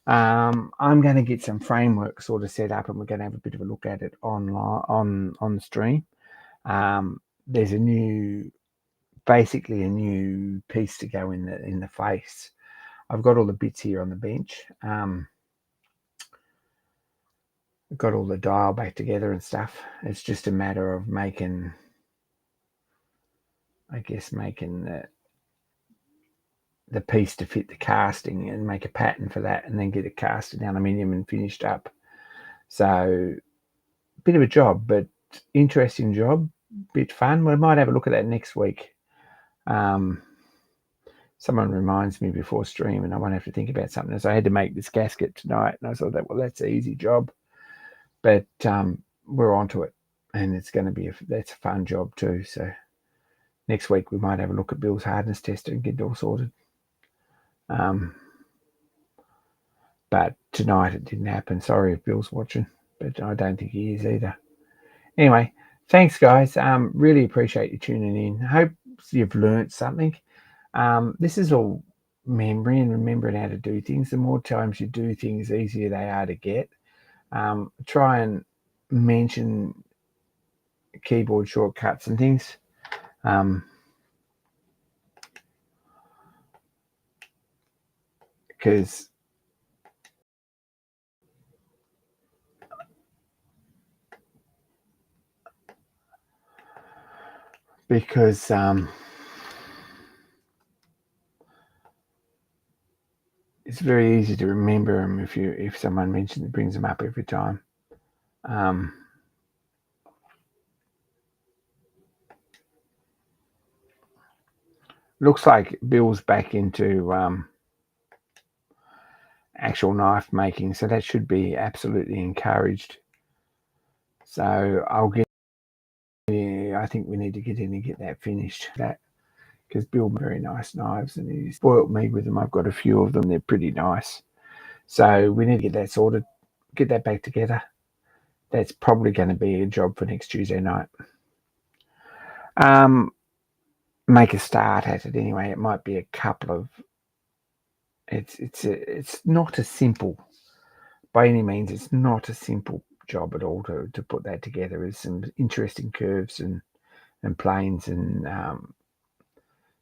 I'm going to get some framework sort of set up, and we're going to have a bit of a look at it online on the stream. There's basically a new piece to go in the face. I've got all the bits here on the bench. I've got all the dial back together and stuff. It's just a matter of making the piece to fit the casting and make a pattern for that, and then get it cast in aluminium and finished up. So a bit of a job, but interesting job, bit fun. We might have a look at that next week. Someone reminds me before stream, and I won't have to think about something else. I had to make this gasket tonight, and I thought that, well, that's an easy job, but we're onto it, and it's going to be that's a fun job too. So next week we might have a look at Bill's hardness tester and get it all sorted. But tonight it didn't happen. Sorry if Bill's watching, but I don't think he is either. Anyway, thanks guys. Really appreciate you tuning in. Hope you've learnt something. This is all memory and remembering how to do things. The more times you do things, the easier they are to get. Try and mention keyboard shortcuts and things. Because it's very easy to remember them if someone mentions it, brings them up every time. Looks like Bill's back into actual knife making, so that should be absolutely encouraged. So I think we need to get in and get that finished. Because Bill made very nice knives, and he spoiled me with them. I've got a few of them. They're pretty nice. So we need to get that sorted, get that back together. That's probably going to be a job for next Tuesday night. Make a start at it anyway. It might be a couple of. It's not a simple, by any means. It's not a simple job at all to put that together. There's some interesting curves and planes and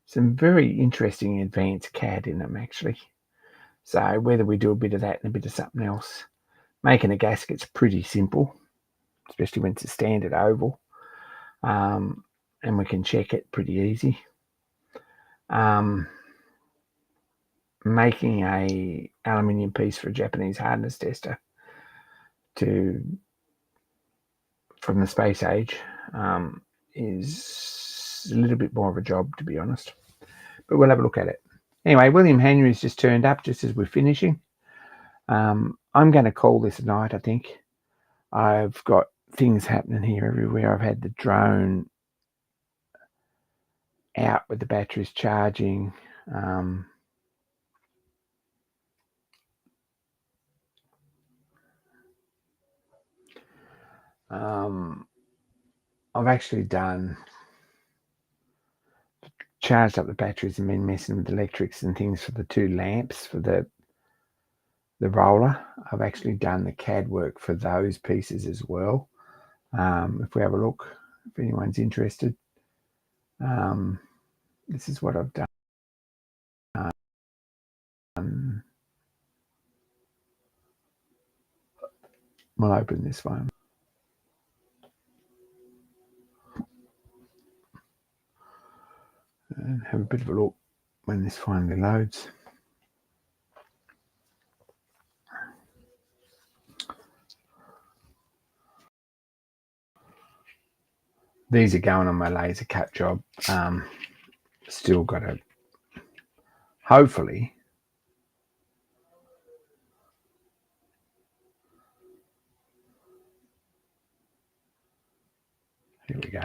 some very interesting advanced CAD in them actually. So whether we do a bit of that and a bit of something else, making a gasket's pretty simple, especially when it's a standard oval, and we can check it pretty easy. Making a aluminium piece for a Japanese hardness tester from the space age is a little bit more of a job, to be honest, but we'll have a look at it. Anyway, William Henry's just turned up just as we're finishing. I'm going to call this a night, I think. I've got things happening here everywhere. I've had the drone out with the batteries charging. I've actually charged up the batteries and been messing with the electrics and things for the two lamps for the roller. I've actually done the CAD work for those pieces as well. If we have a look, if anyone's interested, this is what I've done. We'll open this one. And have a bit of a look when this finally loads. These are going on my laser cut job. Still got to, hopefully, here we go.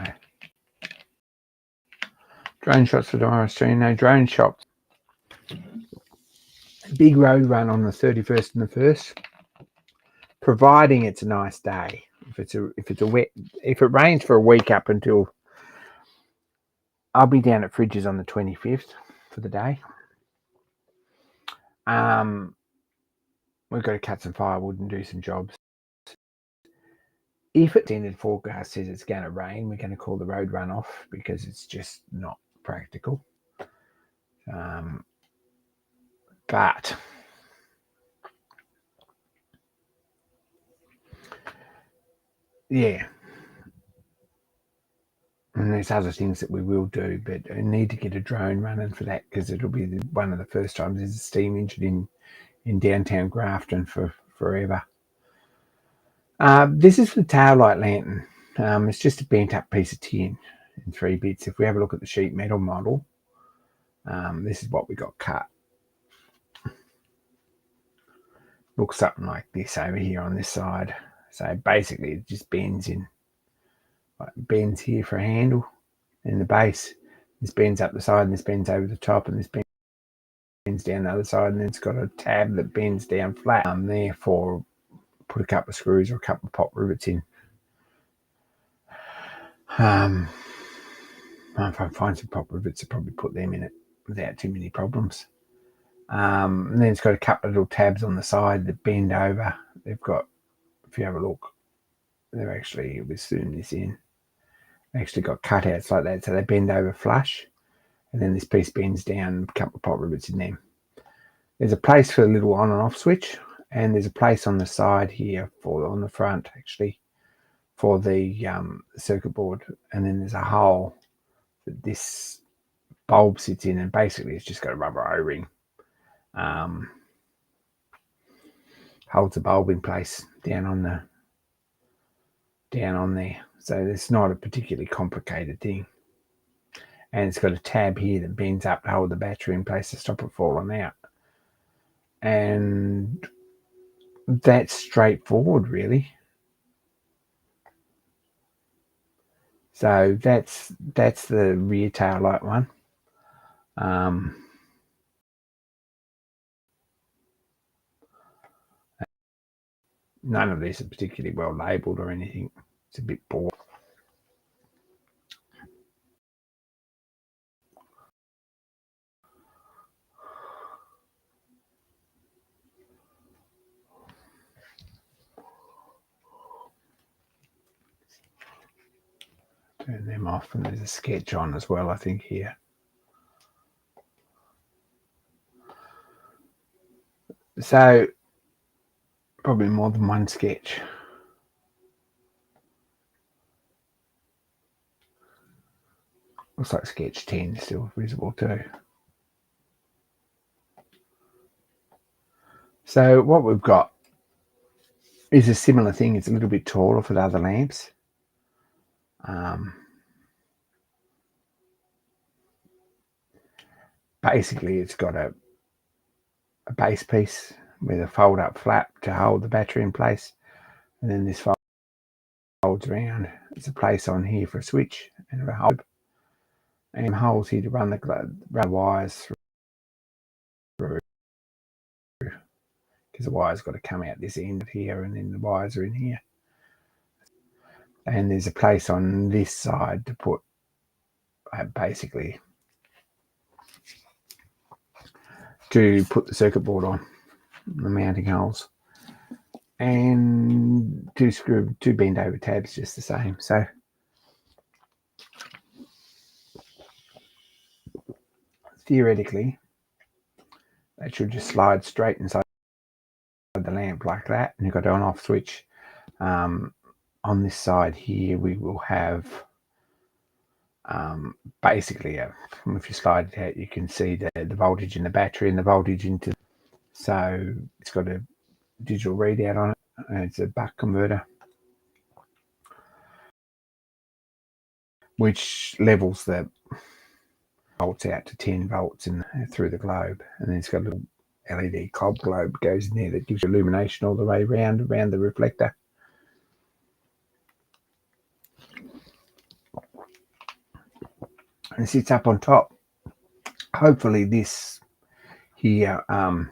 Drone shots for tomorrow, stream. No drone shots. Big road run on the 31st and the 1st, providing it's a nice day. If it's a wet, if it rains for a week up until, I'll be down at Fridges on the 25th for the day. We've got to cut some firewood and do some jobs. If it's in the forecast says it's going to rain, we're going to call the road run off because it's just not practical. But yeah, and there's other things that we will do, but I need to get a drone running for that because it'll be one of the first times there's a steam engine in downtown Grafton for forever. This is the tail light lantern. It's just a bent up piece of tin in 3 bits. If we have a look at the sheet metal model, this is what we got cut. Looks something like this over here on this side. So basically it just bends in, like bends here for a handle in the base. This bends up the side and this bends over the top, and this bends down the other side, and then it's got a tab that bends down flat. Therefore, put a couple of screws or a couple of pop rivets in. If I find some pop rivets, I'll probably put them in it without too many problems. And then it's got a couple of little tabs on the side that bend over. They've got, if you have a look, they're actually, we'll zoom this in, actually got cutouts like that, so they bend over flush, and then this piece bends down, a couple of pop rivets in them. There's a place for a little on and off switch, and there's a place on the side here, for on the front actually, for the circuit board, and then there's a hole that this bulb sits in, and basically it's just got a rubber O-ring. Holds the bulb in place down on there, so it's not a particularly complicated thing. And it's got a tab here that bends up to hold the battery in place to stop it falling out. And that's straightforward, really. So that's the rear tail light one. None of these are particularly well labelled or anything. It's a bit poor. Turn them off, and there's a sketch on as well, I think, here. So probably more than one sketch. Looks like sketch 10 is still visible too. So what we've got is a similar thing. It's a little bit taller for the other lamps. Basically, it's got a base piece with a fold-up flap to hold the battery in place, and then this folds around. There's a place on here for a switch and a hole, and holes here to run the wires through, because the wire's got to come out this end of here, and then the wires are in here. And there's a place on this side to put basically to put the circuit board on, the mounting holes, and two bend over tabs just the same. So theoretically that should just slide straight inside the lamp like that, and you've got an off switch. On this side here we will have basically if you slide it out, you can see the voltage in the battery and the voltage into, so it's got a digital readout on it, and it's a buck converter. which levels the volts out to 10 volts through the globe, and then it's got a little LED cob globe goes in there that gives you illumination all the way around the reflector. And it sits up on top. Hopefully this here, where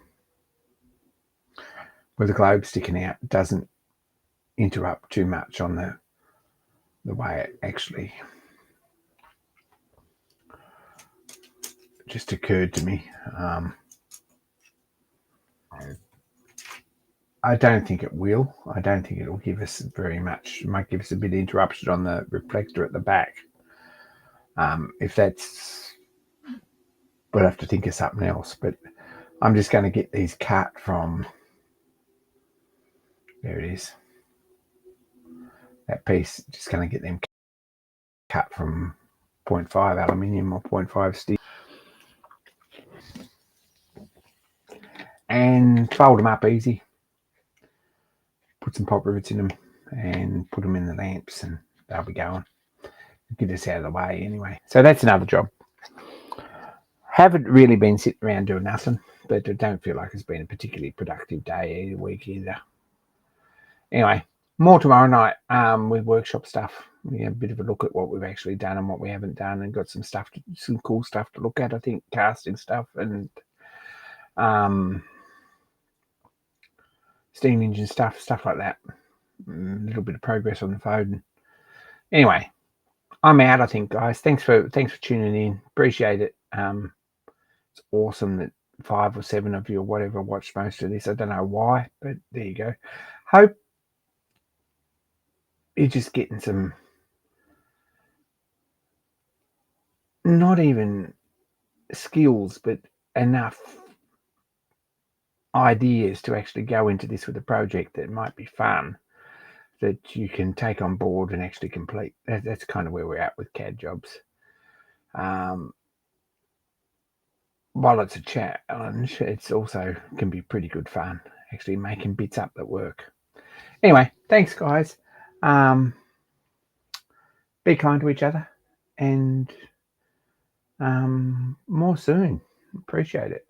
the globe's sticking out, doesn't interrupt too much on the way it actually just occurred to me. I don't think it will. I don't think it'll give us very much. It might give us a bit of interruption on the reflector at the back. If that's, we'll have to think of something else. But I'm just going to get these cut from, there it is, that piece, just going to get them cut from 0.5 aluminium or 0.5 steel, and fold them up easy. Put some pop rivets in them and put them in the lamps, and they'll be going. Get us out of the way anyway. So that's another job. Haven't really been sitting around doing nothing, but I don't feel like it's been a particularly productive day either week either. Anyway, more tomorrow night with workshop stuff. We have a bit of a look at what we've actually done and what we haven't done, and got some cool stuff to look at. I think casting stuff and steam engine stuff like that. A little bit of progress on the phone. Anyway, I'm out, I think, guys. Thanks for tuning in. Appreciate it. It's awesome that 5 or 7 of you or whatever watched most of this. I don't know why, but there you go. Hope you're just getting some, not even skills, but enough ideas to actually go into this with a project that might be fun, that you can take on board and actually complete. That's kind of where we're at with CAD jobs. While it's a challenge, it's also can be pretty good fun actually making bits up that work. Anyway, thanks guys. Be kind to each other, and more soon. Appreciate it.